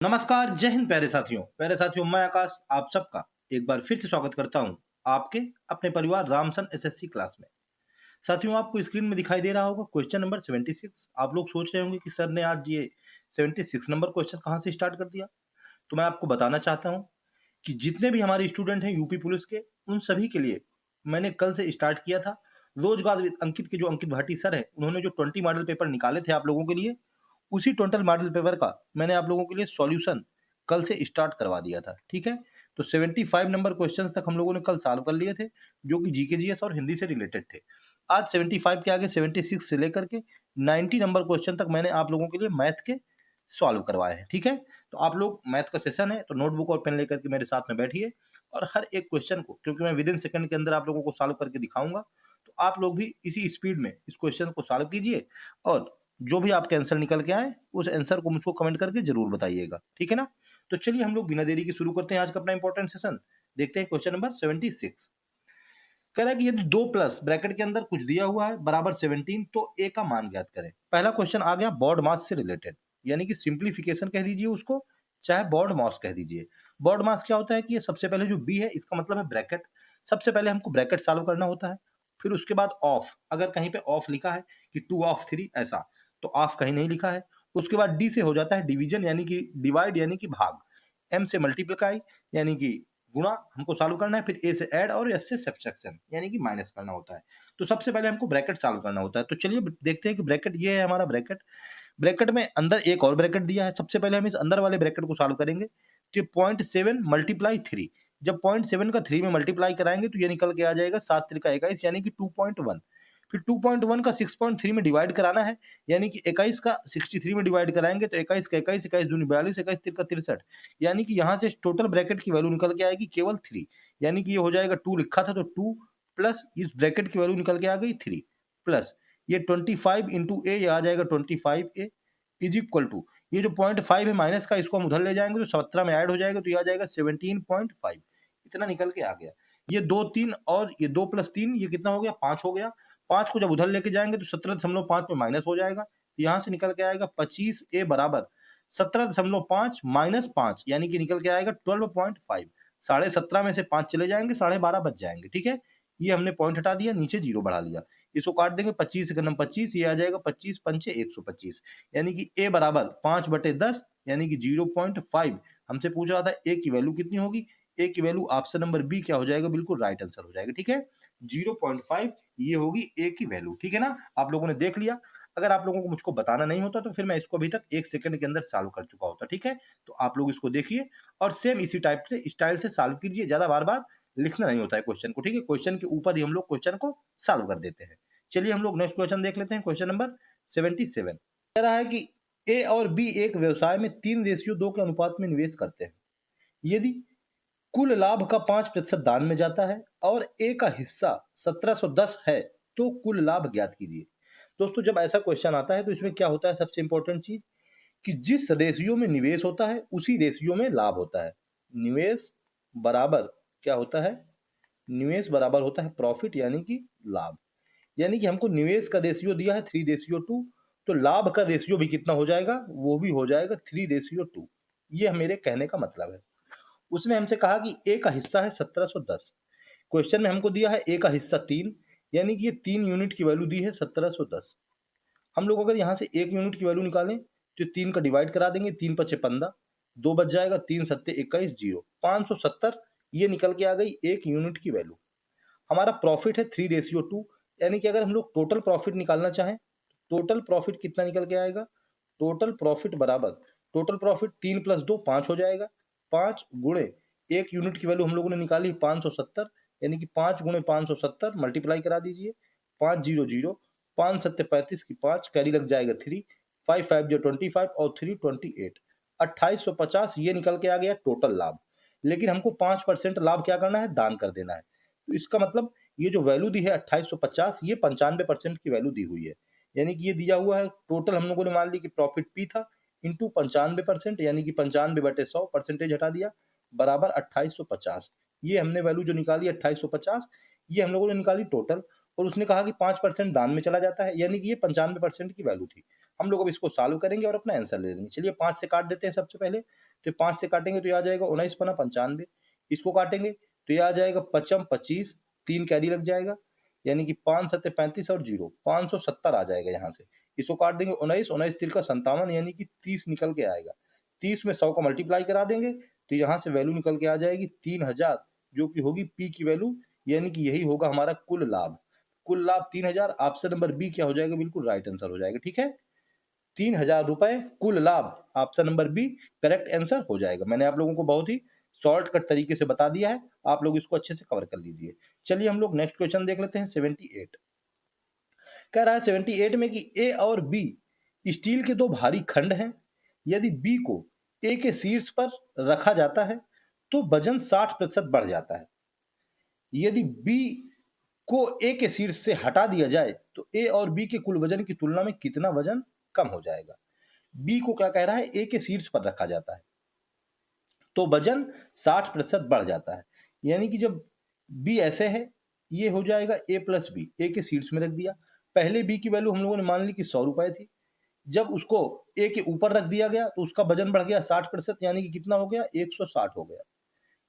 नमस्कार, जय हिंद प्यारे साथियों मैं आकाश आप सबका एक बार फिर से स्वागत करता हूं आपके अपने परिवार रामसन एसएससी क्लास में। साथियों आपको स्क्रीन में दिखाई दे रहा होगा क्वेश्चन नंबर 76। आप लोग सोच रहे होंगे कि सर ने आज ये 76 नंबर क्वेश्चन कहां से स्टार्ट कर दिया। तो मैं आपको बताना चाहता हूं कि जितने भी हमारे स्टूडेंट हैं यूपी पुलिस के, उन सभी के लिए मैंने कल से स्टार्ट किया था रोजगार विद अंकित के जो अंकित भाटी सर है, उन्होंने जो 20 मॉडल पेपर निकाले थे आप लोगों के लिए, उसी टोटल मॉडल पेपर का मैंने आप लोगों के लिए सॉल्यूशन कल से स्टार्ट करवा दिया था। ठीक है, तो 75 नंबर क्वेश्चंस तक हम लोगों ने कल सॉल्व कर लिए थे, जो कि जीके जीएस और हिंदी से रिलेटेड थे। आज 75 के आगे 76 से लेकर के 90 नंबर क्वेश्चन तक मैंने आप लोगों के लिए मैथ के सॉल्व करवाए हैं। ठीक है, तो आप लोग मैथ का सेशन है तो नोटबुक और पेन लेकर के मेरे साथ में बैठिए और हर एक क्वेश्चन को, क्योंकि मैं विद इन सेकंड के अंदर आप लोगों को सॉल्व करके दिखाऊंगा, तो आप लोग भी इसी स्पीड में इस क्वेश्चन को सॉल्व कीजिए और जो भी आपके आंसर निकल के आए उस आंसर को मुझको कमेंट करके जरूर बताइएगा। ठीक है ना, तो चलिए हम लोग बिना देरी के शुरू करते हैं आज का अपना इंपॉर्टेंट सेशन। देखते हैं क्वेश्चन नंबर 76। कह रहा है कि यदि 2 प्लस ब्रैकेट के अंदर कुछ दिया हुआ है बराबर 17 तो ए का मान ज्ञात करें। पहला क्वेश्चन आ गया बॉड मास से रिलेटेड, यानी कि सिंप्लीफिकेशन कह दीजिए उसको, चाहे बॉड मास कह दीजिए। बॉड मास क्या होता है कि ये सबसे पहले जो बी है इसका मतलब है ब्रैकेट। सबसे पहले हमको ब्रैकेट सॉल्व करना होता है, फिर उसके बाद ऑफ, अगर कहीं पे ऑफ लिखा है कि 2 ऑफ 3 ऐसा, तो ऑफ कहीं नहीं लिखा है। उसके बाद डी से हो जाता है डिवीजन यानी कि डिवाइड यानी कि भाग, एम से मल्टीप्लाई यानी कि गुणा हमको सॉल्व करना है, फिर ए से ऐड और एस से सब्ट्रैक्शन यानी कि माइनस करना होता है। तो सबसे पहले हमको ब्रैकेट सॉल्व करना होता है। तो चलिए देखते हैं कि ब्रैकेट ये है हमारा ब्रैकेट। ब्रैकेट में अंदर एक और ब्रैकेट दिया है, सबसे पहले हम इस अंदर वाले ब्रैकेट को सॉल्व करेंगे। तो ये 0.7 मल्टीप्लाई 3, जब 0.7 का 3 में मल्टीप्लाई कराएंगे तो ये निकल के आ जाएगा 7 त्रिका 21 यानी कि 2.1। फिर 2.1 का 6.3 में डिवाइड कराना है, यानी कि 21 का 63 में डिवाइड कराएंगे तो 21 का 21, 21 दूनी 42, 21 तिरका 63, यानी कि यहाँ से टोटल ब्रैकेट की वैल्यू निकल के आएगी केवल 3, यानी कि ये हो जाएगा 2 लिखा था तो 2 प्लस इस ब्रैकेट की वैल्यू निकल के आ गई 3 प्लस ये 25 इंटू ए, ये आ जाएगा 25 ए इज इक्वल टू ये जो 0.5 है माइनस का, इसको हम उधर ले जाएंगे तो 17 में ऐड हो जाएगा तो ये आ जाएगा 17.5, इतना निकल के आ गया। ये 2 3 और ये 2 प्लस 3 ये कितना हो गया 5 हो गया। 5 को जब उधर लेके जाएंगे तो 17.5 में माइनस हो जाएगा, तो यहाँ से निकल के आएगा 25 ए बराबर 17.5 माइनस 5 यानी कि निकल के आएगा 12.5। 17.5 में से 5 चले जाएंगे, 12.5 बच जाएंगे। ठीक है, ये हमने पॉइंट हटा दिया, नीचे जीरो बढ़ा लिया, इसको काट देंगे 25 एकम 25, ये आ जाएगा 25 पंचे 125, यानी कि ए बराबर 5/10 यानी कि 0.5। हमसे पूछ रहा था ए की वैल्यू कितनी होगी, ए की वैल्यू ऑप्शन नंबर बी क्या हो जाएगा, बिल्कुल राइट आंसर हो जाएगा। ठीक है, 0.5 ये होगी ए की वैल्यू। ठीक है ना, आप लोगों ने देख लिया। अगर आप लोगों को मुझको बताना नहीं होता तो फिर मैं इसको अभी तक 1 सेकंड के अंदर सॉल्व कर चुका होता। ठीक है, तो आप लोग इसको देखिए और सेम इसी टाइप से स्टाइल से सॉल्व कीजिए, ज्यादा बार बार लिखना नहीं होता है क्वेश्चन को। ठीक है, क्वेश्चन के ऊपर ही हम लोग क्वेश्चन को सॉल्व कर देते हैं। चलिए हम लोग नेक्स्ट क्वेश्चन देख लेते हैं, क्वेश्चन नंबर 77। कह रहा है कि ए और बी एक व्यवसाय में 3:2 के अनुपात में निवेश करते हैं। यदि कुल लाभ का 5% दान में जाता है और ए का हिस्सा 1710 है तो कुल लाभ ज्ञात कीजिए। दोस्तों जब ऐसा क्वेश्चन आता है तो इसमें क्या होता है, सबसे इंपॉर्टेंट चीज कि जिस रेशियो में निवेश होता है उसी रेशियो में लाभ होता है। निवेश बराबर क्या होता है, निवेश बराबर होता है प्रॉफिट यानी कि लाभ। यानी कि हमको निवेश का रेशियो दिया है 3:2, तो लाभ का रेशियो भी कितना हो जाएगा, वो भी हो जाएगा 3:2। ये मेरे कहने का मतलब है। उसने हमसे कहा कि ए का हिस्सा है 1710, क्वेश्चन में हमको दिया है ए का हिस्सा 3, यानी कि ये 3 यूनिट की वैल्यू दी है 1710। हम लोग अगर यहाँ से 1 यूनिट की वैल्यू निकालें तो 3 का डिवाइड करा देंगे, 3 पचे 15, 2 बच जाएगा, 3 सत्ते 21, 0 570, ये निकल के आ गई 1 यूनिट की वैल्यू। हमारा प्रॉफिट है 3:2, यानी कि अगर हम लोग टोटल प्रॉफिट निकालना चाहें, टोटल प्रॉफिट कितना निकल के आएगा, टोटल प्रॉफिट बराबर टोटल प्रॉफिट 3 + 2 5 हो जाएगा, 5 गुणे 1 यूनिट की वैल्यू हम लोगों ने निकाली 570, यानी कि 5 गुणे 570 मल्टीप्लाई करा दीजिए, 500, 5 सत्ते 35 की 5 कैरी लग जाएगा 3, 5 5 जो 25 और 3 28, 2850 ये निकल के आ गया टोटल लाभ। लेकिन हमको 5% लाभ क्या करना है, दान कर देना है। तो इसका मतलब ये जो वैल्यू दी है 2850, ये 95% की वैल्यू दी हुई है, यानी कि ये दिया हुआ है टोटल हम लोगों ने मान ली कि प्रॉफिट पी था इंटू 95%, यानी कि 95/100 परसेंटेज हटा दिया बराबर 2850। ये हमने वैल्यू जो निकाली 2850, ये हम लोगों ने निकाली टोटल। और उसने कहा कि 5% दान में चला जाता है, यानी कि ये 95% की वैल्यू थी। हम लोग अब इसको सॉल्व करेंगे और अपना आंसर ले लेंगे। चलिए 5 से काट देते हैं सबसे पहले। तो 5 से काटेंगे तो ये आ जाएगा 19 पना 95। इसको काटेंगे तो ये आ जाएगा 55 25, 3 कैरी लग जाएगा, यानी कि 5 सत्ते 35 और 0 570 आ जाएगा यहाँ से। इसको काट देंगे 19 19 तिरका 57, यानी कि 30 निकल के आएगा। 30 में 100 का मल्टीप्लाई करा देंगे तो यहाँ से वैल्यू निकल के आ जाएगी 3000, जो कि होगी पी की वैल्यू, यानी कि यही होगा हमारा कुल लाभ। कुल लाभ 3000। ऑप्शन नंबर बी क्या हो जाएगा? बिल्कुल राइट आंसर हो जाएगा। ठीक है, 3000 रुपए कुल लाभ, option number B correct answer हो जाएगा। मैंने आप लोगों को बहुत ही शॉर्टकट तरीके से बता दिया है, आप लोग इसको अच्छे से कवर कर लीजिए। चलिए हम लोग नेक्स्ट क्वेश्चन देख लेते हैं। 78 कह रहा है 78 में कि ए और बी स्टील के दो भारी खंड हैं। यदि बी को ए के शीर्ष पर रखा जाता है तो वजन 60% बढ़ जाता है। यदि बी को ए के शीर्ष से हटा दिया जाए तो ए और बी के कुल वजन की तुलना में कितना वजन कम हो जाएगा? बी को क्या कह रहा है? ए के शीर्ष पर रखा जाता है तो वजन 60% बढ़ जाता है। यानी कि जब बी ऐसे है, ये हो जाएगा ए प्लस बी, ए के शीर्ष में रख दिया। पहले बी की वैल्यू हम लोगों ने मान ली कि 100 रुपए थी। जब उसको ए के ऊपर रख दिया गया तो उसका वजन बढ़ गया 60%, यानी कि कितना हो गया? 160 हो गया।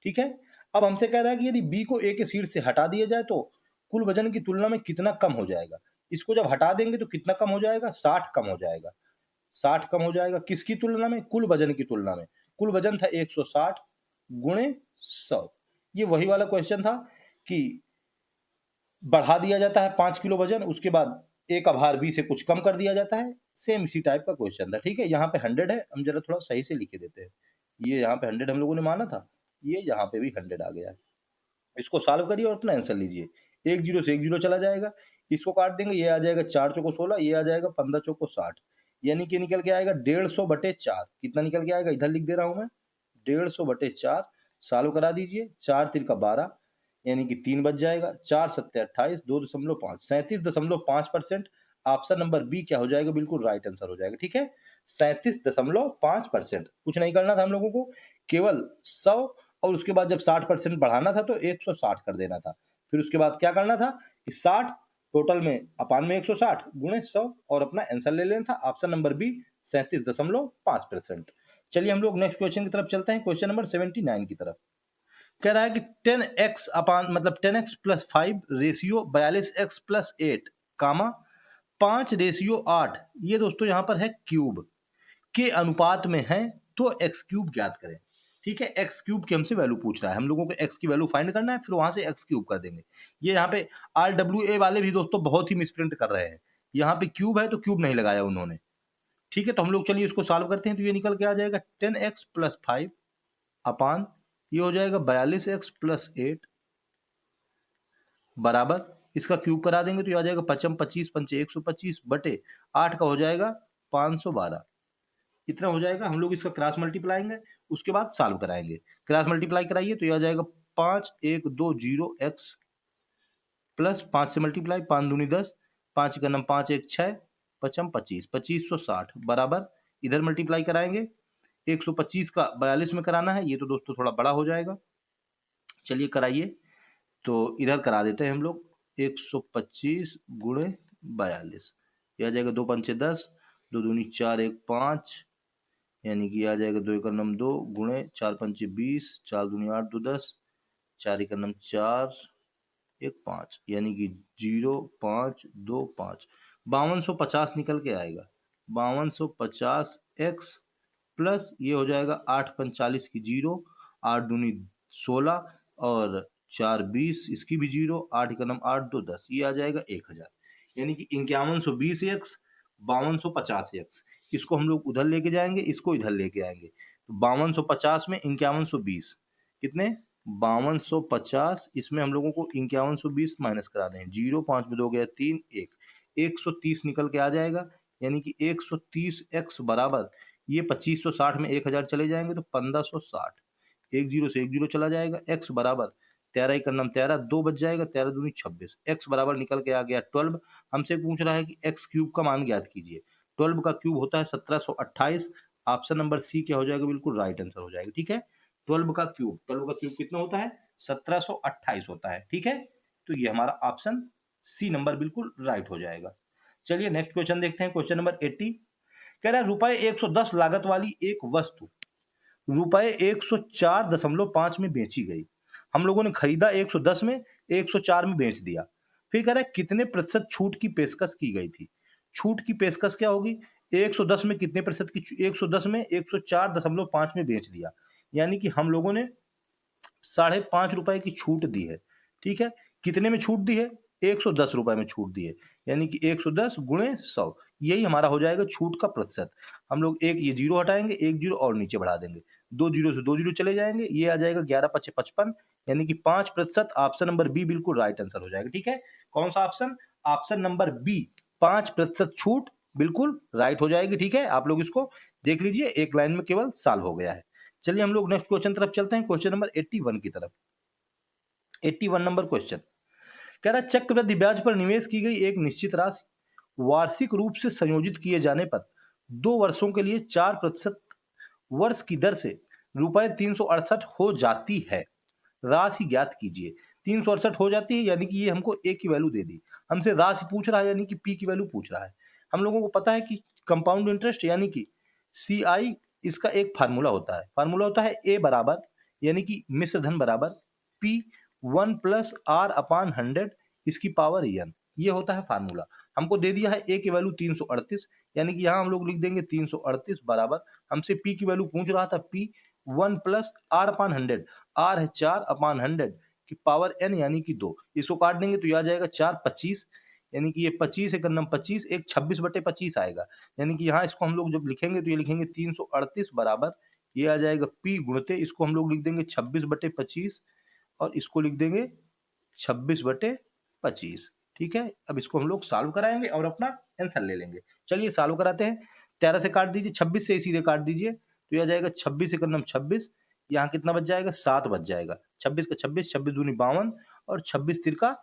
ठीक है, अब हमसे कह रहा है कि यदि बी को ए के शीर्ष से हटा दिया जाए तो कुल वजन की तुलना में कितना कम हो जाएगा? इसको जब हटा देंगे तो कितना कम हो जाएगा? 60 कम हो जाएगा। 60 कम हो जाएगा किसकी तुलना में? कुल वजन की तुलना में। कुल वजन था 160 गुणे 100। ये वही वाला क्वेश्चन था कि बढ़ा दिया जाता है 5 किलो वजन, उसके बाद ए का भार बी से कुछ कम कर दिया जाता है। सेम इसी टाइप का क्वेश्चन था। ठीक है, यहाँ पे 100 है, हम जरा थोड़ा सही से लिखे देते हैं। ये यहाँ पे 100 हम लोगों ने माना था, ये यहाँ पे भी 100 आ गया है। इसको सॉल्व करिए और अपना आंसर लीजिए। एक जीरो से एक जीरो चला जाएगा, इसको काट देंगे, ये आ जाएगा 4 चौको 16, ये आ जाएगा 15 चौको 60, यानी कि निकल के आएगा 150/4। कितना निकल के आएगा? इधर लिख दे रहा हूं मैं, 150/4। सॉल्व करा दीजिए, 4 तिरका 12, यानी कि 3 बच जाएगा। 4 सत्ते 28, 2.5 37.5%। ऑप्शन नंबर बी क्या हो जाएगा? बिल्कुल राइट आंसर हो जाएगा। ठीक है, 37.5%। कुछ नहीं करना था हम लोगों को, केवल 100 और उसके बाद जब 60% बढ़ाना था तो 160 कर देना था। फिर उसके बाद क्या करना था कि 60 टोटल में अपान में 160 गुणे 100 और अपना आंसर ले लेना था। Option number B 37.5%। चलिए हम लोग नेक्स्ट क्वेश्चन की तरफ चलते हैं, क्वेश्चन नंबर 79 की तरफ। कह रहा है कि 10x अपान मतलब 10x plus 5 ratio 42x plus 8 कामा 5 रेशियो 8, ये दोस्तों यहाँ पर है क्यूब के अनुपात में है, तो एक्स क्यूब ज्ञात करें। ठीक है, एक्स क्यूब की हमसे वैल्यू पूछ रहा है, हम लोगों को एक्स की वैल्यू फाइंड करना है, फिर वहां से एक्स क्यूब कर देंगे। ये यहाँ पे आर डब्ल्यू ए वाले भी दोस्तों बहुत ही मिसप्रिंट कर रहे हैं, यहाँ पे क्यूब है तो क्यूब नहीं लगाया उन्होंने। ठीक है, तो हम लोग चलिए इसको सॉल्व करते हैं। तो ये निकल के आ जाएगा 10x प्लस 5 अपान ये हो जाएगा 42x प्लस 8 बराबर, इसका क्यूब करा देंगे तो ये आ जाएगा 55 25 पंचे 125 बटे 8 का हो जाएगा 512। इतना हो जाएगा। हम लोग इसका क्रॉस मल्टीप्लाएंगे, उसके बाद सॉल्व कराएंगे। क्रॉस मल्टीप्लाई कराइए तो ये आ जाएगा 5120x प्लस 5 से मल्टीप्लाई 5 दूनी 10, 5 का नम 5 1 6, 55 25 2560 बराबर, इधर मल्टीप्लाई कराएंगे 125 का 42 में कराना है, ये तो दोस्तों थोड़ा बड़ा हो जाएगा। चलिए कराइए, तो इधर करा देते हैं हम लोग 125 गुणे 42, यह आ जाएगा 2 पंचे 10, 2 दूनी 4 1 5, यानी कि आ जाएगा 2 एकम नम 2 गुणे 4 पंचे 20, 4 दूनी 8 2 10, 4 एकम नम 4 1 5, यानी कि 0 5 2 5, 5250 निकल के आएगा। 5250 x प्लस ये हो जाएगा 8 45 की 0, 8 दूनी 16 और 4 20, इसकी भी 0, 8 एकम 8 2 10, ये आ जाएगा 1000, यानी कि 5120 x 5250 x। इसको हम लोग उधर लेके जाएंगे, इसको इधर लेके आएंगे, तो 5250 में 5120 कितने? 5250, इसमें हम लोगों को 5120 माइनस करा दें, 0 5 में 2 गया 3 1, 130 निकल के आ जाएगा, यानी कि 130x बराबर, ये 2560 में 1000 चले जाएंगे तो 1560, एक जीरो से एक जीरो चला जाएगा, x बराबर 13 का नाम 13, 2 बच जाएगा, 13 दूनी 26, x बराबर निकल के आ गया 12। हमसे पूछ रहा है कि x क्यूब का मान ज्ञात कीजिए। 12 का क्यूब होता है 1728, ऑप्शन नंबर सी क्या हो जाएगा? बिल्कुल राइट आंसर हो जाएगा। ठीक है, 12 का क्यूब कितना होता है? 1728 होता है। ठीक है, तो ये हमारा ऑप्शन सी नंबर बिल्कुल राइट हो जाएगा। चलिए नेक्स्ट क्वेश्चन देखते हैं, क्वेश्चन नंबर 80। कह रहा है रुपए 110 लागत वाली एक वस्तु रुपए 104.5 में बेची गई। हम लोगों ने खरीदा 110 में, 104 में बेच दिया। फिर कह रहा है कितने प्रतिशत छूट की पेशकश की गई थी? छूट की पेशकश क्या होगी? 110 में कितने प्रतिशत की 110 में 104.5 में बेच दिया। यानी कि हम लोगों ने ₹5.5 की छूट दी है। ठीक है? कितने में छूट दी है? ₹110 में छूट दी है। यानी कि 110 गुणे 100 यही हमारा हो जाएगा छूट का प्रतिशत। हम लोग एक ये जीरो हटाएंगे, एक जीरो और नीचे बढ़ा देंगे। 2 जीरो से 2 जीरो चले जाएंगे, ये आ जाएगा 11 पचे 55 यानी कि 5%। ऑप्शन नंबर बी बिल्कुल राइट आंसर हो जाएगा। ठीक है? कौन सा ऑप्शन? ऑप्शन नंबर बी 5% छूट बिल्कुल राइट हो जाएगी। ठीक है? आप लोग इसको देख लीजिए, एक लाइन में केवल सॉल्व हो गया है। चलिए हम लोग नेक्स्ट क्वेश्चन तरफ चलते हैं, क्वेश्चन नंबर 81 की तरफ। 81 नंबर क्वेश्चन कह रहा है चक्रवृद्धि ब्याज पर निवेश की गई एक निश्चित राशि वार्षिक रूप से संयोजित किए जाने पर 2 वर्षों के लिए 4% वर्ष की दर से रुपए 368 हो जाती है। राशि ज्ञात कीजिए। 368 हो जाती है यानी कि ये हमको ए की वैल्यू दे दी, हमसे राशि पूछ रहा है यानी कि पी की वैल्यू पूछ रहा है। हम लोगों को पता है कि कंपाउंड इंटरेस्ट यानी कि सी आई इसका एक फार्मूला होता है। फार्मूला होता है ए बराबर यानी कि मिश्र धन बराबर पी 1+r/100 इसकी पावर एन, ये होता है फार्मूला। हमको दे दिया है ए की वैल्यू 338 यानी कि यहाँ हम लोग लिख देंगे 338 बराबर हमसे पी की वैल्यू पूछ रहा था पी 1+r/100, आर है 4/100 की पावर एन यानी कि 2। इसको काट देंगे तो ये आ जाएगा 4 25 यानी कि ये 25 एक नम 25 एक 26/25 आएगा। यानी कि यहाँ इसको हम लोग जब लिखेंगे तो ये लिखेंगे 338 बराबर ये आ जाएगा पी गुणते इसको हम लोग लिख देंगे 26/25 और इसको लिख देंगे 26/25। ठीक है? अब इसको हम लोग सॉल्व कराएंगे और अपना आंसर ले लेंगे। चलिए सॉल्व कराते हैं। 13 से काट दीजिए, 26 से सीधे काट दीजिए तो ये आ जाएगा 26 एक नम 26, यहाँ कितना बच जाएगा? 7 बच जाएगा। 26 का 26, 26 दूनी 52 और 26 तिरका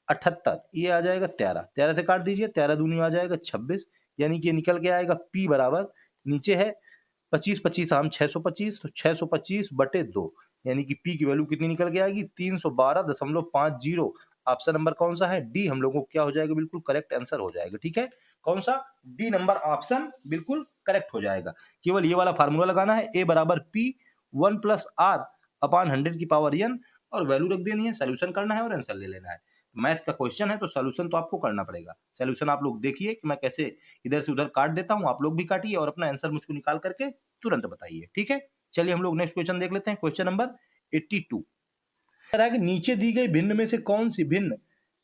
78 ये आ जाएगा 13। 13 से काट दीजिए, 13 दूनी आ जाएगा 26 यानी कि ये निकल के आएगा पी बराबर नीचे है 25 25 आम 625 तो 625/2 यानी कि पी की वैल्यू कितनी निकल के आएगी? 312.50। ऑप्शन नंबर कौन सा है? डी हम लोगों को क्या हो जाएगा? बिल्कुल करेक्ट आंसर हो जाएगा। ठीक है? कौन सा? डी नंबर ऑप्शन बिल्कुल करेक्ट हो जाएगा। केवल ये वाला फार्मूला लगाना है ए बराबर पी 1+r/100 की पावर एन और वैल्यू रख देनी है, सोल्यूशन करना है और आंसर ले लेना है। मैथ का क्वेश्चन है तो सोल्यूशन तो आपको करना पड़ेगा। सोल्यूशन आप लोग देखिए कि मैं कैसे इधर से उधर काट देता हूँ, आप लोग भी काटिए और अपना आंसर मुझको निकाल करके तुरंत बताइए। ठीक है? चलिए हम लोग नेक्स्ट क्वेश्चन देख लेते हैं, क्वेश्चन नंबर 82। कह रहा है कि नीचे दी गई भिन्न में से कौन सी भिन्न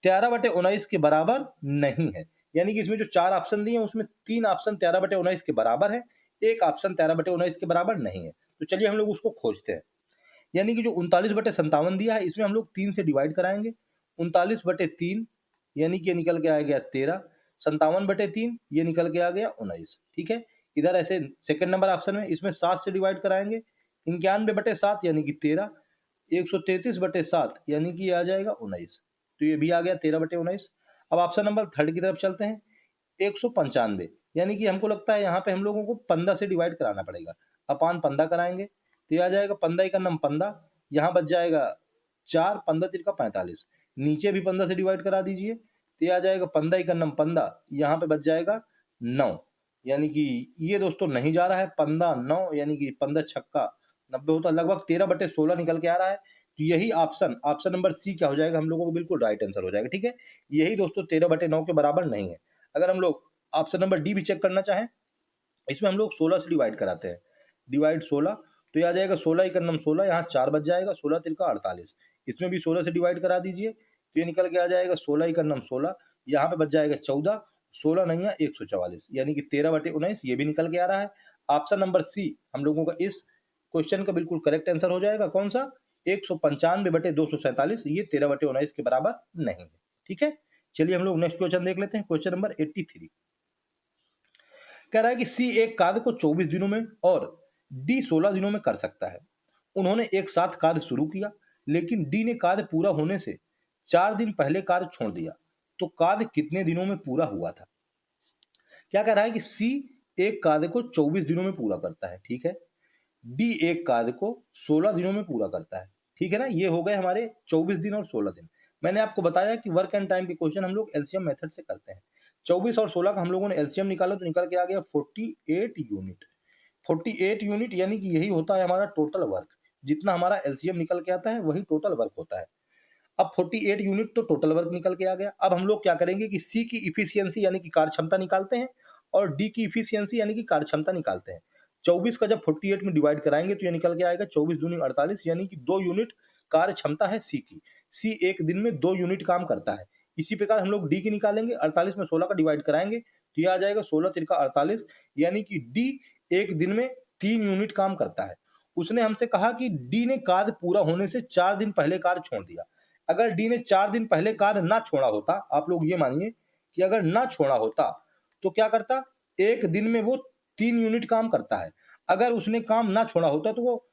13/19 के बराबर नहीं है? यानी कि इसमें जो 4 ऑप्शन दिए हैं उसमें 3 ऑप्शन 13/19 के बराबर है, एक ऑप्शन 13/19 के बराबर नहीं है। तो चलिए हम लोग उसको खोजते हैं। यानी कि जो 39/57 दिया है इसमें हम लोग 3 से डिवाइड कराएंगे। 39/3 यानी कि ये निकल के आ गया 13, 57/3 ये निकल के आ गया 19। ठीक है? इधर ऐसे सेकंड नंबर ऑप्शन में इसमें 7 से डिवाइड कराएंगे। 91/7 यानी कि 13, 133/7 यानी कि ये आ जाएगा 19। तो ये भी आ गया 13/19। अब ऑप्शन नंबर थर्ड की तरफ चलते हैं। 195 यानी कि हमको लगता है यहाँ पे हम लोगों को 15 से डिवाइड कराना पड़ेगा। अपान 15 कराएंगे तो ये आ जाएगा 15 का नम 15, यहाँ बच जाएगा 4, 15 तिरका 45। नीचे भी 15 से डिवाइड करा दीजिए तो ये आ जाएगा 15 का नम 15, यहाँ पे बच जाएगा 9। यानी कि ये दोस्तों नहीं जा रहा है 15 9 यानी कि 15 छक्का 90 होता है, लगभग 13/16 निकल के आ रहा है। तो यही ऑप्शन ऑप्शन नंबर सी क्या हो जाएगा? हम लोगों को बिल्कुल राइट आंसर हो जाएगा। ठीक है? यही दोस्तों 13/9 के बराबर नहीं है। अगर हम लोग ऑप्शन नंबर डी भी चेक करना चाहें, इसमें हम लोग 16 से डिवाइड कराते हैं। डिवाइड 16 तो ये आ जाएगा 16 का नम 16, यहाँ 4 बच जाएगा, 16 तिरका 48। इसमें भी 16 से डिवाइड करा दीजिए तो ये निकल के आ जाएगा 16 का नम 16, यहाँ पे बच जाएगा 14, 16 नहीं है 144 यानी कि 13/19 ये भी निकल के आ रहा है। ऑप्शन नंबर सी हम लोगों का इस क्वेश्चन का बिल्कुल करेक्ट आंसर हो जाएगा। कौन सा? 195/247 ये 13/19 के बराबर नहीं है। ठीक है? चलिए हम लोग नेक्स्ट क्वेश्चन देख लेते हैं, क्वेश्चन नंबर 83। कह रहा है कि सी एक कार्य को 24 दिनों में और डी 16 दिनों में कर सकता है। उन्होंने एक साथ कार्य शुरू किया लेकिन डी ने कार्य पूरा होने से 4 दिन पहले कार्य छोड़ दिया, तो कार्य कितने दिनों में पूरा हुआ था? क्या कह रहा है कि सी एक कार्य को 24 दिनों में पूरा करता है, ठीक है? डी एक कार्य को 16 दिनों में पूरा करता है, ठीक है ना? ये हो गए हमारे 24 दिन और 16 दिन। मैंने आपको बताया कि वर्क एंड टाइम के क्वेश्चन हम लोग एलसीएम मेथड से करते हैं। 24 और 16 का हम लोगों ने एलसीएम निकाला तो निकल के आ गया 48 यूनिट। 48 यूनिट यानी कि यही होता है हमारा टोटल वर्क। जितना हमारा एलसीएम निकल के आता है वही टोटल वर्क होता है। अब 48 यूनिट तो टोटल वर्क निकल के आ गया। अब हम लोग क्या करेंगे कि सी की इफिशियंसी यानी कि कार्य क्षमता निकालते हैं और डी की इफिशियंसी यानी कि कार्य क्षमता निकालते हैं। 24 का जब 48 में डिवाइड कराएंगे तो ये निकल के आएगा 24 दूनी 48 यानी कि 2 यूनिट कार्य क्षमता है सी की। सी एक दिन में 2 यूनिट काम करता है। इसी प्रकार हम लोग डी की निकालेंगे, 48 में 16 का डिवाइड कराएंगे तो ये आ जाएगा 16 तिरका 48 यानी कि डी एक दिन में 3 यूनिट काम करता है। उसने हमसे कहा कि डी ने कार्य पूरा होने से 4 दिन पहले कार्य छोड़ दिया। अगर डी ने 4 दिन पहले कार्य ना छोड़ा होता, आप लोग ये मानिए कि अगर ना छोड़ा होता तो क्या करता, एक दिन में वो 3 यूनिट काम करता है। अगर उसने काम ना छोड़ा होता तो वो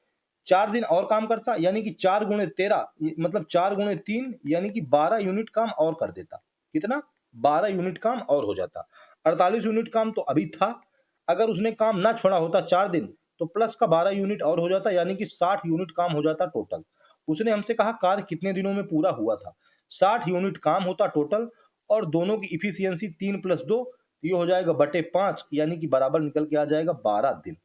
4 दिन और काम करता, यानी कि 4 गुणे 13 मतलब 4 गुणे 3 यानी कि 12 यूनिट काम और कर देता। कितना? 12 यूनिट काम और हो जाता। 48 यूनिट काम तो अभी था। अगर उसने काम ना छोड़ा होता 4 दिन तो प्लस का 12 यूनिट और हो जाता, यानी कि 60 यूनिट काम हो जाता टोटल। उसने हमसे कहा कार्य कितने दिनों में पूरा हुआ था। 60 यूनिट काम होता टोटल और दोनों की इफिशियंसी 3 + 2 ये हो जाएगा बटे 5 यानी कि बराबर निकल के आ जाएगा 12 दिन।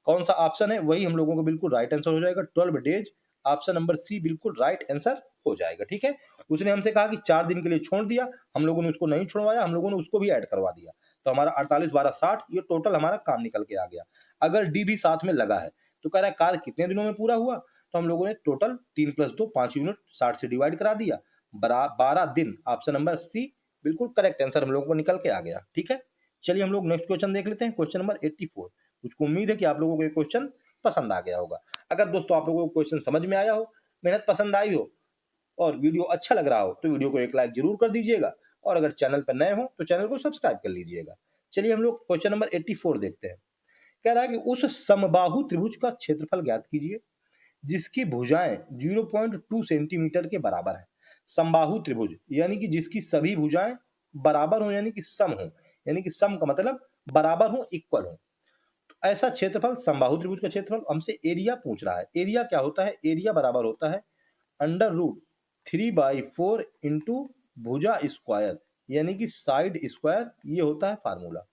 कौन सा ऑप्शन है वही हम लोगों को बिल्कुल राइट आंसर हो जाएगा, 12 डेज। ऑप्शन नंबर सी बिल्कुल राइट आंसर हो जाएगा। ठीक है, उसने हमसे कहा कि 4 दिन के लिए छोड़ दिया, हम लोगों ने उसको नहीं छुड़वाया, हम लोगों ने उसको भी ऐड करवा दिया। तो हमारा 48 12 60 ये टोटल हमारा काम निकल के आ गया। अगर डी भी साथ में लगा है तो कह रहा है कार्य कितने दिनों में पूरा हुआ, तो हम लोगों ने टोटल 3 + 2 5 यूनिट 60 से डिवाइड करा दिया, 12 दिन। ऑप्शन नंबर सी बिल्कुल करेक्ट आंसर हम लोगों को निकल के आ गया। ठीक है, चलिए हम लोग नेक्स्ट क्वेश्चन देख लेते हैं, क्वेश्चन नंबर 84। मुझको उम्मीद है कि आप लोगों को ये क्वेश्चन पसंद आ गया होगा। अगर दोस्तों आप लोगों को क्वेश्चन समझ में आया हो, मेहनत पसंद आई हो और वीडियो अच्छा लग रहा हो तो वीडियो को एक लाइक जरूर कर दीजिएगा और अगर चैनल पर नए हो तो चैनल को सब्सक्राइब कर लीजिएगा। चलिए हम लोग क्वेश्चन नंबर 84 देखते हैं। कह रहा है कि उस समबाहु त्रिभुज का क्षेत्रफल ज्ञात कीजिए जिसकी भुजाएं 0.2 सेंटीमीटर के बराबर है। समबाहु त्रिभुज यानी कि जिसकी सभी भुजाएं बराबर हो, यानी कि सम हो, यानी कि सम का मतलब बराबर हो, इक्वल हो। ऐसा क्षेत्रफल समबाहु त्रिभुज का क्षेत्रफल। हमसे एरिया पूछ रहा है। एरिया क्या होता है? एरिया बराबर होता है √3/4 इंटू भुजा स्क्वायर यानी कि साइड स्क्वायर, ये होता है फार्मूला।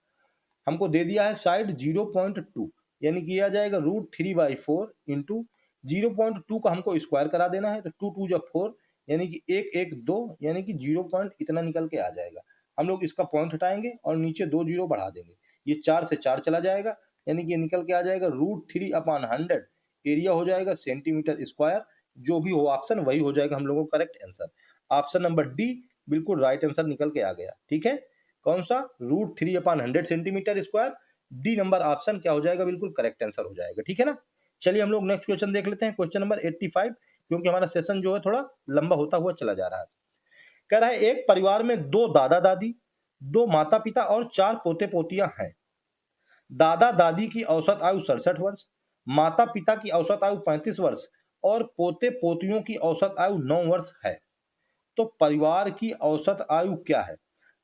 हमको दे दिया है साइड 0.2 यानी कि आ जाएगा √3/4 इंटू 0.2 का हमको स्क्वायर करा देना है तो 2 2 जा 4 यानी कि 1 1 2 यानी कि 0 पॉइंट इतना निकल के आ जाएगा। हम लोग इसका पॉइंट हटाएंगे और नीचे 2 0 बढ़ा देंगे, ये 4 से 4 चला जाएगा यानी कि ये निकल के आ जाएगा √3/100। एरिया हो जाएगा सेंटीमीटर स्क्वायर। जो भी हो ऑप्शन वही हो जाएगा हम लोगों का correct answer. Option number D बिल्कुल राइट आंसर निकल के आ गया। ठीक है, कौन सा? √3/100 centimetre square. D number option क्या हो जाएगा? बिल्कुल करेक्ट आंसर हो जाएगा। ठीक है ना, चलिए हम लोग नेक्स्ट क्वेश्चन देख लेते हैं, क्वेश्चन नंबर 85, क्योंकि हमारा सेशन जो है थोड़ा लंबा होता हुआ चला जा रहा है। कह रहा है एक परिवार में 2 दादा दादी, 2 माता पिता और 4 पोते पोतियां हैं। दादा दादी की औसत आयु 67 वर्ष, माता पिता की औसत आयु 35 वर्ष और पोते पोतियों की औसत आयु 9 वर्ष है। तो परिवार की औसत आयु क्या है?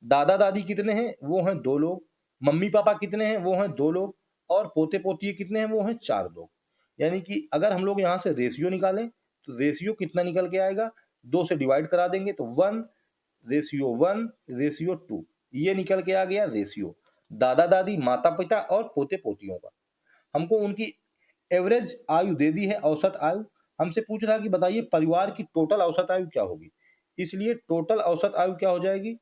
दादा दादी कितने हैं? वो हैं 2 लोग। मम्मी पापा कितने हैं? वो हैं 2 लोग। और पोते पोतिए कितने हैं? वो हैं 4 लोग। यानी कि अगर हम लोग यहाँ से रेशियो निकालें तो रेशियो कितना निकल के आएगा? 2 से डिवाइड करा देंगे तो 1:1:2 ये निकल के आ गया रेशियो दादा दादी माता पिता और पोते पोतियों का। हमको उनकी एवरेज आयु दे दी है, औसत आयु। हमसे पूछ रहा है कि बताइए परिवार की टोटल औसत आयु क्या होगी। इसलिए टोटल औसत आयु क्या हो जाएगी?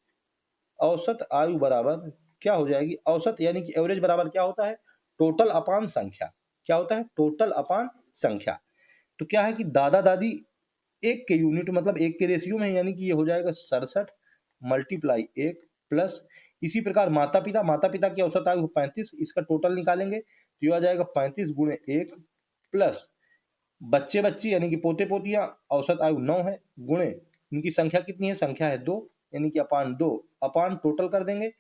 औसत आयु बराबर क्या हो जाएगी? औसत यानी कि एवरेज बराबर क्या होता है? टोटल अपान संख्या। क्या होता है? टोटल अपान संख्या। तो क्या है कि दादा दादी एक के यूनिट मतलब एक के रेशियो में, यानी कि ये हो जाएगा 67 × 1 प्लस इसी प्रकार माता पिता की औसत आयु 35, इसका टोटल निकालेंगे तो ये आ जाएगा 35 × 1 प्लस बच्चे बच्ची यानी कि पोते पोतियां औसत आयु 9 है, गुणे इनकी संख्या कितनी है? संख्या है 2 यानी कि अपान 2 अपान टोटल कर देंगे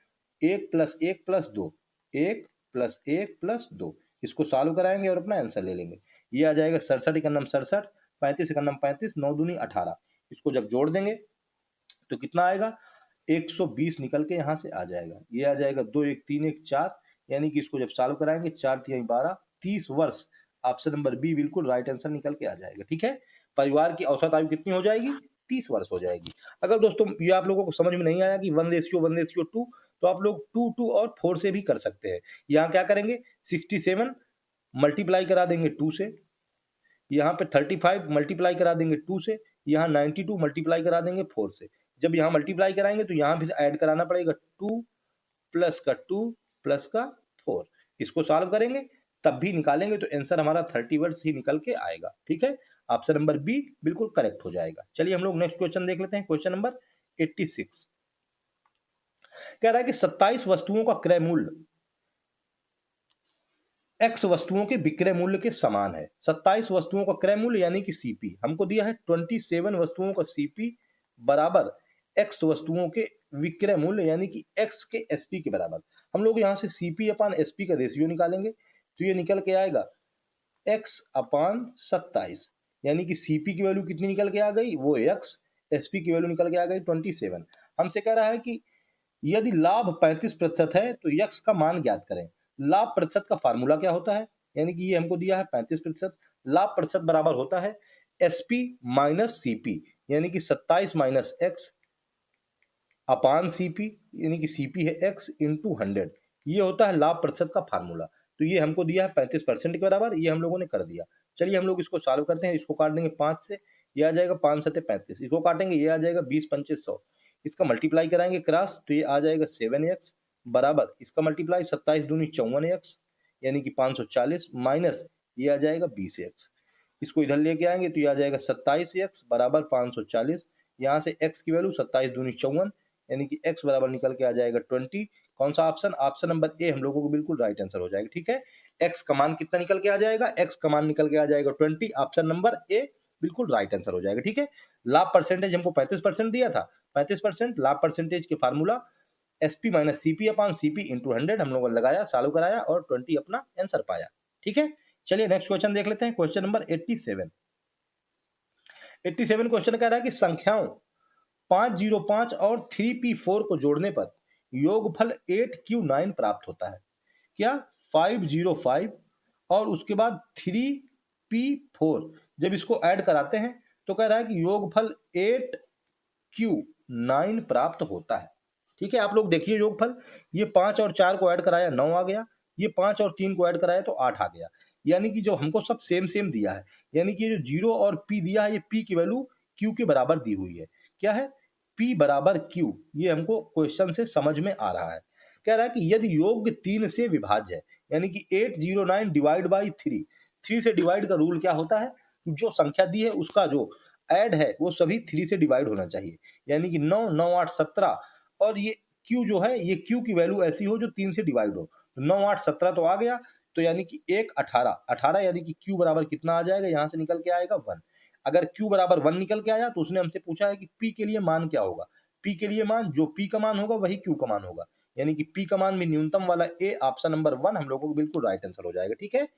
1 + 1 + 2 1 + 1 + 2। इसको सॉल्व कराएंगे और अपना आंसर ले लेंगे। ये आ जाएगा 67 एकन्नम 67, 35 एकन्नम 35, 9 दूनी 18। इसको जब जोड़ देंगे तो कितना आएगा? 120 निकल के यहाँ से आ जाएगा। ये आ जाएगा 2 1 3 1 4 यानी कि इसको जब सॉल्व कराएंगे 4 3 12 30 वर्ष। ऑप्शन नंबर बी बिल्कुल राइट आंसर निकल के आ जाएगा। ठीक है, परिवार की औसत आयु कितनी हो जाएगी? 30 वर्ष हो जाएगी। अगर दोस्तों ये आप लोगों को समझ में नहीं आया कि 1:1:2, तो आप लोग 2 और 4 से भी कर सकते हैं। यहाँ क्या करेंगे, 67 मल्टीप्लाई करा देंगे 2 से, यहाँ पे 35 मल्टीप्लाई करा देंगे 2 से, यहाँ 92 मल्टीप्लाई करा देंगे 4 से। जब यहाँ मल्टीप्लाई कराएंगे तो यहाँ फिर ऐड कराना पड़ेगा 2 प्लस का 2 प्लस का 4। इसको सॉल्व करेंगे तब भी निकालेंगे तो आंसर हमारा 30 वर्ड्स ही निकल के आएगा। ठीक है, ऑप्शन नंबर बी बिल्कुल करेक्ट हो जाएगा। चलिए हम लोग नेक्स्ट क्वेश्चन देख लेते हैं। क्वेश्चन नंबर 86 कह रहा है कि 27 वस्तुओं का क्रय मूल्य एक्स वस्तुओं के विक्रय मूल्य के समान है। 27 वस्तुओं का क्रय मूल्य यानी कि सीपी हमको दिया है 27 वस्तुओं का सीपी बराबर एक्स वस्तुओं के विक्रय मूल्य यानी कि एक्स के एसपी के बराबर। हम लोग यहाँ से सीपी अपान एसपी का रेशियो निकालेंगे तो ये निकल के आएगा एक्स अपान 27 यानी कि सीपी की वैल्यू कितनी निकल के आ गई, वो एक्स, एसपी की वैल्यू निकल के आ गई 27। हमसे कह रहा है कि यदि लाभ 35% है तो यक्स का मान ज्ञात करें। लाभ प्रतिशत का फार्मूला क्या होता है, यानी कि ये हमको दिया है 35%, लाभ प्रतिशत बराबर होता है एसपी माइनस सीपी यानी कि 27 माइनस एक्स अपान सीपी यानी कि सीपी है एक्स इंटू 100। ये होता है लाभ प्रतिशत का फार्मूला। तो ये हमको दिया है 35% के बराबर, ये हम लोगों ने कर दिया। चलिए हम लोग इसको सॉल्व करते हैं। इसको काट देंगे 5 से, ये आ जाएगा 5 सत्ते 35, इसको काटेंगे ये आ जाएगा 20 पंचे 100, इसका मल्टीप्लाई कराएंगे क्रॉस तो ये आ जाएगा 7x बराबर इसका मल्टीप्लाई 27 दूनी 54x यानी कि 540 माइनस ये आ जाएगा 20x। इसको इधर लेके आएंगे तो ये आ जाएगा 27x बराबर 540, यहाँ से x की वैल्यू 27 दूनी 54 यानी कि x बराबर निकल के आ जाएगा 20। कौन सा ऑप्शन, ऑप्शन नंबर ए हम लोगों को बिल्कुल राइट आंसर हो जाएगा। ठीक है, x का मान कितना निकल के आ जाएगा, x का मान निकल के आ जाएगा 20, ऑप्शन नंबर ए बिल्कुल राइट आंसर हो जाएगा। ठीक है, लाभ परसेंटेज हमको 35% दिया था, 35% लाभ परसेंटेज के फार्मूला एसपी माइनस सीपी अपान सीपी इंटू 100 हम लोगों ने लगाया, सॉल्व कराया और 20 अपना आंसर पाया। ठीक है, चलिए नेक्स्ट क्वेश्चन देख लेते हैं। क्वेश्चन नंबर 87 क्वेश्चन कह रहा है कि संख्याओं 505 और 3p4 को जोड़ने पर योगफल 8q9 प्राप्त होता है। क्या 505 और उसके बाद 3p4 जब इसको ऐड कराते हैं तो कह रहा है कि योगफल 8q9 प्राप्त होता है। ठीक है, आप लोग देखिए योगफल, ये 5 और 4 को ऐड कराया 9 आ गया, ये 5 और 3 को ऐड कराया तो 8 आ गया। यानी कि जो हमको सब सेम सेम दिया है, यानी कि जो 0 और p दिया है ये p की वैल्यू q के बराबर दी हुई है। क्या है, p बराबर q, ये हमको क्वेश्चन से समझ में आ रहा है। कह रहा है कि यदि योग 3 से विभाज्य है यानी कि 809 डिवाइड बाई 3 से डिवाइड का रूल क्या होता है, जो संख्या दी है उसका जो ऐड है वो सभी 3 से डिवाइड होना चाहिए। यानी कि 9 9 8 17 और ये q जो है ये q की वैल्यू ऐसी हो जो 3 से डिवाइड हो। 9 8 17 तो आ गया, तो यानी कि 1 18 18 यानी कि q बराबर कितना आ जाएगा, यहाँ से निकल के आएगा 1। अगर q बराबर 1 निकल के आया तो उसने हमसे पूछा है कि p के लिए मान क्या होगा। p के लिए मान, जो p का मान होगा वही q का मान होगा, यानी कि p का मान में न्यूनतम वाला a, ऑप्शन नंबर 1 हम लोगों को बिल्कुल राइट आंसर हो जाएगा। ठीक है,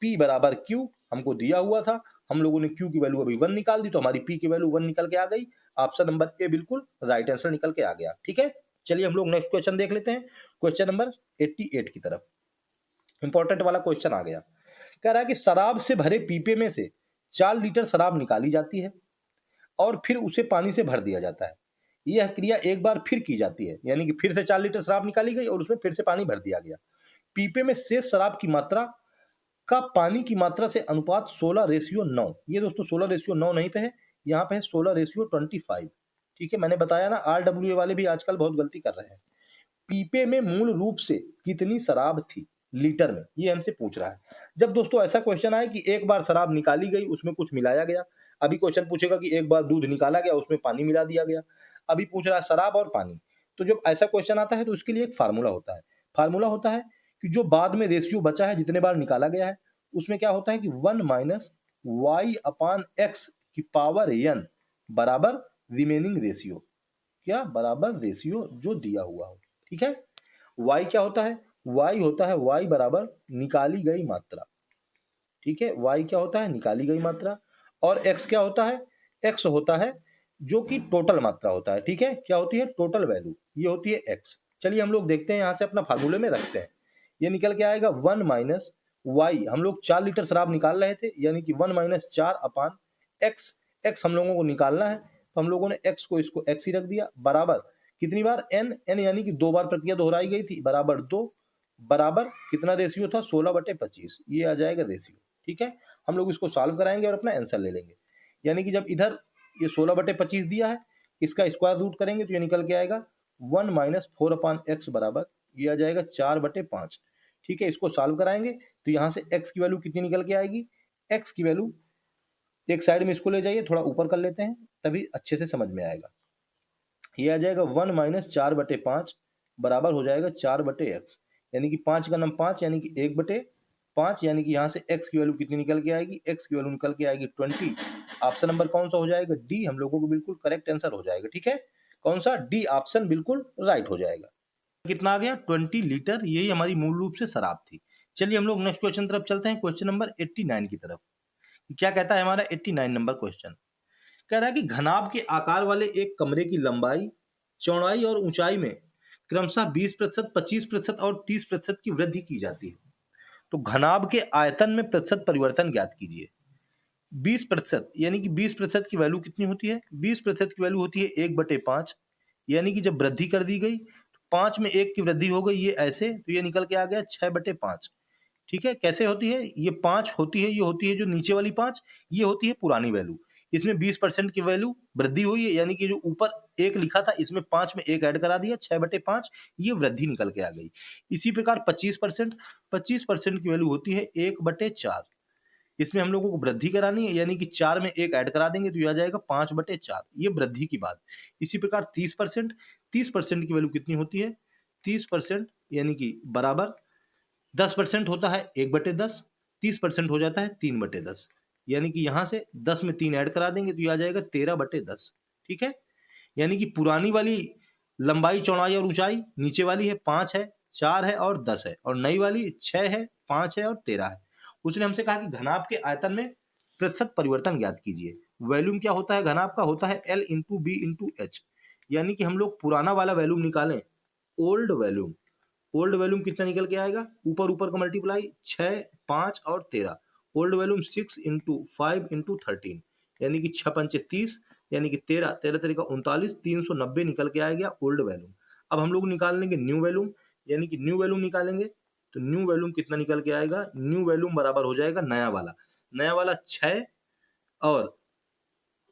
p बराबर q हमको दिया हुआ था, हम लोगों ने q की वैल्यू अभी 1 निकाल दी तो हमारी p की वैल्यू 1 निकल के आ गई, ऑप्शन नंबर ए बिल्कुल राइट आंसर निकल के आ गया। ठीक है, चलिए हम लोग नेक्स्ट क्वेश्चन देख लेते हैं। क्वेश्चन नंबर 88 की तरफ इंपॉर्टेंट वाला क्वेश्चन आ गया। कह रहा है कि शराब से भरे पीपे में से 4 लीटर शराब निकाली जाती है और फिर उसे पानी से भर दिया जाता है। यह क्रिया एक बार फिर की जाती है, यानी कि फिर से 4 लीटर शराब निकाली गई और उसमें फिर से पानी भर दिया गया। पीपे में शेष शराब की मात्रा का पानी की मात्रा से अनुपात 16:9। ये दोस्तों 16:9 नहीं पे है, यहाँ पे है 16:25। ठीक है, मैंने बताया ना आरडब्ल्यूए वाले भी आजकल बहुत गलती कर रहे हैं। पीपे में मूल रूप से कितनी शराब थी लीटर में, ये हमसे पूछ रहा है। जब दोस्तों ऐसा क्वेश्चन आए कि एक बार शराब निकाली गई उसमें कुछ मिलाया गया, अभी क्वेश्चन पूछेगा कि एक बार दूध निकाला गया उसमें पानी मिला दिया गया, अभी पूछ रहा है शराब और पानी। तो जब ऐसा क्वेश्चन आता है तो उसके लिए एक फार्मूला होता है। फार्मूला होता है कि जो बाद में रेशियो बचा है जितने बार निकाला गया है उसमें क्या होता है कि 1 माइनस वाई अपान एक्स की पावर n बराबर रिमेनिंग रेशियो, क्या बराबर रेशियो जो दिया हुआ हो। ठीक है, y क्या होता है, y होता है y बराबर निकाली गई मात्रा। ठीक है, y क्या होता है, निकाली गई मात्रा, और x क्या होता है, x होता है जो कि टोटल मात्रा होता है। ठीक है, क्या होती है, टोटल वैल्यू, ये होती है x। चलिए हम लोग देखते हैं, यहाँ से अपना फार्मूले में रखते हैं। ये निकल के आएगा 1 माइनस वाई, हम लोग 4 लीटर शराब निकाल रहे थे यानी कि 1 माइनस 4 अपान x, x हम लोगों को निकालना है तो हम लोगों ने x को इसको x ही रख दिया, बराबर कितनी बार n, n यानी कि 2 बार प्रक्रिया दोहराई गई थी, बराबर 2, बराबर कितना रेशियो था 16/25, ये आ जाएगा रेशियो। ठीक है, हम लोग इसको सॉल्व कराएंगे और अपना आंसर ले लेंगे। यानी कि जब इधर ये 16/25 दिया है, इसका स्क्वायर रूट करेंगे तो ये निकल के आएगा 1 - 4/x बराबर ये आ जाएगा 4/5। ठीक है, इसको सॉल्व कराएंगे तो यहाँ से x की वैल्यू कितनी निकल के आएगी, x की वैल्यू एक साइड में इसको ले जाइए, थोड़ा ऊपर कर लेते हैं तभी अच्छे से समझ में आएगा। ये आ जाएगा 1 - 4/5 बराबर हो जाएगा 4/x, यानी कि 5 का नम 5 यानी कि 1/5, यानी कि यहाँ से x की वैल्यू कितनी निकल के आएगी, x की वैल्यू निकल के आएगी 20। ऑप्शन नंबर कौन सा हो जाएगा, डी हम लोगों को बिल्कुल करेक्ट आंसर हो जाएगा। ठीक है, कौन सा, डी ऑप्शन बिल्कुल राइट हो जाएगा। कितना आ गया 20 लीटर, यही हमारी मूल रूप से शराब थी। चलिए हम लोग नेक्स्ट क्वेश्चन तरफ चलते हैं, क्वेश्चन नंबर 89 की तरफ। क्या कहता है हमारा 89 नंबर क्वेश्चन, कह रहा है कि घनाभ के आकार वाले एक कमरे की लंबाई, चौड़ाई और ऊंचाई में क्रमशः 20%, 25% और 30% की वृद्धि की जाती है। तो घनाभ के आयतन में प्रतिशत परिवर्तन ज्ञात कीजिए। 20%, यानी कि 20% की वैल्यू कितनी होती है, 20% की वैल्यू होती है 1/5, यानी कि जब वृद्धि कर दी गई तो 5 में 1 की वृद्धि हो गई, ये ऐसे, तो ये निकल के आ गया 6/5। ठीक है, कैसे होती है, ये 5 होती है, ये होती है जो नीचे वाली 5, ये होती है पुरानी वैल्यू। इसमें 20% की वैल्यू वृद्धि हुई है, यानी कि जो ऊपर 1 लिखा था इसमें 5 में 1 ऐड करा दिया, 6/5, ये वृद्धि निकल के आ गई। इसी प्रकार 25%, 25% की वैल्यू होती है 1/4, इसमें हम लोगों को वृद्धि करानी है, यानी कि 4 में 1 ऐड करा देंगे तो ये आ जाएगा 5/4, ये वृद्धि की बात। इसी प्रकार 30%, 30% की वैल्यू कितनी होती है, 30% यानी कि बराबर 10% होता है 1/10, 30% हो जाता है 3/10, यानी कि यहां से 10 में 3 ऐड करा देंगे तो ये आ जाएगा 13/10। ठीक है, यानी कि पुरानी वाली लंबाई, चौड़ाई और ऊंचाई नीचे वाली है 5 है, 4 है और 10 है, और नई वाली 6 है, 5 है और 13 है। उसने हमसे कहा कि घनाभ के आयतन में प्रतिशत परिवर्तन ज्ञात कीजिए। वॉल्यूम क्या होता है घनाभ का, होता है L × B × H, यानी कि हम लोग पुराना वाला वॉल्यूम निकालें, ओल्ड वॉल्यूम, ओल्ड वॉल्यूम कितना निकल के आएगा, ऊपर ऊपर का मल्टीप्लाई 6, 5 और 13, ओल्ड वॉल्यूम 6 × 5 × 13, यानी कि 6 पंचे 30, यानी कि 13, 13 तरीका 39, 390 निकल के आ गया ओल्ड वॉल्यूम। अब हम लोग निकाल लेंगे न्यू वॉल्यूम, यानी कि न्यू वॉल्यूम निकालेंगे तो न्यू वॉल्यूम कितना निकल के आएगा, न्यू वॉल्यूम बराबर हो जाएगा नया वाला, नया वाला 6, और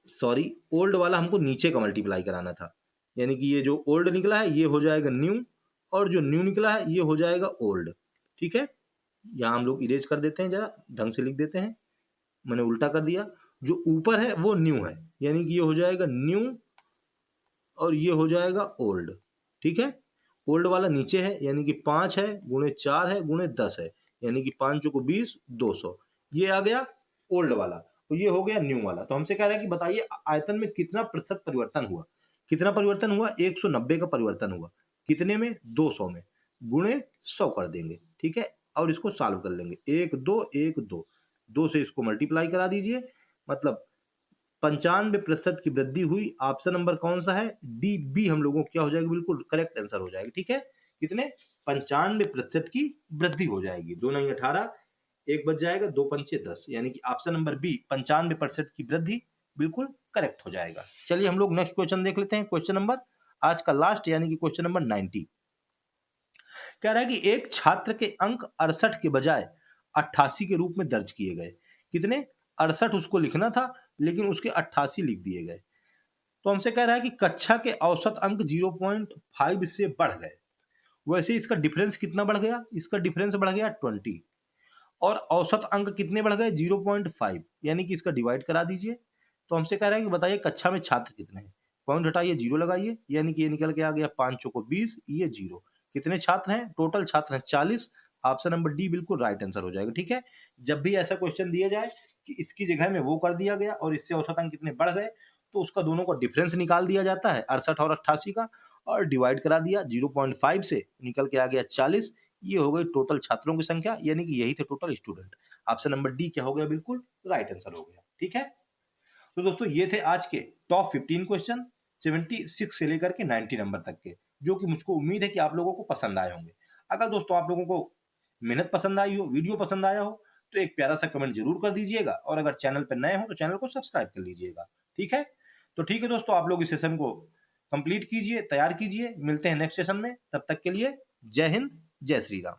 सॉरी ओल्ड वाला हमको नीचे का मल्टीप्लाई कराना था, यानी कि ये जो ओल्ड निकला है ये हो जाएगा न्यू, और जो न्यू निकला है ये हो जाएगा ओल्ड। ठीक है, यहाँ हम लोग इरेज कर देते हैं, जरा ढंग से लिख देते हैं, मैंने उल्टा कर दिया, जो ऊपर है वो न्यू है, यानी कि ये हो जाएगा न्यू और ये हो जाएगा ओल्ड। ठीक है, ओल्ड वाला नीचे है, यानी कि 5 है गुणे 4 है गुणे 10 है, यानी कि 5 को 20, 200, ये आ गया ओल्ड वाला, तो ये हो गया न्यू वाला। तो हमसे कह रहा है कि बताइए आयतन में कितना प्रतिशत परिवर्तन हुआ, कितना परिवर्तन हुआ, 190 का परिवर्तन हुआ, कितने में, 200 में, गुणे 100 कर देंगे। ठीक है, और इसको सॉल्व कर लेंगे, 1 2 1 2, 2 से इसको मल्टीप्लाई करा दीजिए, मतलब 95% की वृद्धि हुई। ऑप्शन नंबर कौन सा है, डी, बी हम लोगों को क्या हो जाएगा, बिल्कुल करेक्ट आंसर हो जाएगा। ठीक है, कितने, 95% की वृद्धि हो जाएगी, 2 नहीं 18, 1 बच जाएगा, 2 पंचे 10, यानी कि ऑप्शन नंबर बी 95% की वृद्धि बिल्कुल करेक्ट हो जाएगा। चलिए हम लोग नेक्स्ट क्वेश्चन देख लेते हैं, क्वेश्चन नंबर आज का लास्ट, यानी कि क्वेश्चन नंबर 90। कह रहा है कि एक छात्र के अंक 68 के बजाय 88 के रूप में दर्ज किए गए, कितने, 68 उसको लिखना था लेकिन उसके 88 लिख दिए गए। तो हमसे कह रहा है कि कक्षा के औसत अंक 0.5 से बढ़ गए, वैसे इसका डिफरेंस कितना बढ़ गया, इसका डिफरेंस बढ़ गया 20, और औसत अंक कितने बढ़ गए 0.5, यानी कि इसका डिवाइड करा दीजिए। तो हमसे कह रहा है कि बताइए कक्षा में छात्र कितने हैं, पॉइंट हटाइए, जीरो लगाइए, यानी कि ये निकल के आ गया 5 चौको 20, ये जीरो, कितने छात्र हैं, टोटल छात्र हैं 40, ऑप्शन नंबर डी बिल्कुल राइट आंसर हो जाएगा। ठीक है, जब भी ऐसा क्वेश्चन दिया जाए कि इसकी जगह में वो कर दिया गया और इससे औसत अंक कितने बढ़ गए, तो उसका दोनों का डिफरेंस निकाल दिया जाता है 68 और 88 का, और डिवाइड करा दिया 0.5 से, निकल के आ गया 40, ये हो गई टोटल छात्रों की संख्या, यानी कि यही थे total student. Option number D क्या हो गया, बिल्कुल राइट आंसर हो गया। ठीक है, तो दोस्तों ये थे आज के टॉप 15 क्वेश्चन 76 से लेकर के 90 नंबर तक के, जो कि मुझको उम्मीद है कि आप लोगों को पसंद आए होंगे। अगर दोस्तों आप लोगों को मेहनत पसंद आई हो, वीडियो पसंद आया हो, तो एक प्यारा सा कमेंट जरूर कर दीजिएगा, और अगर चैनल पर नए हो तो चैनल को सब्सक्राइब कर लीजिएगा। ठीक है, तो ठीक है दोस्तों, आप लोग इस सेशन को कंप्लीट कीजिए, तैयार कीजिए। मिलते हैं नेक्स्ट सेशन में, तब तक के लिए जय हिंद, जय श्री राम।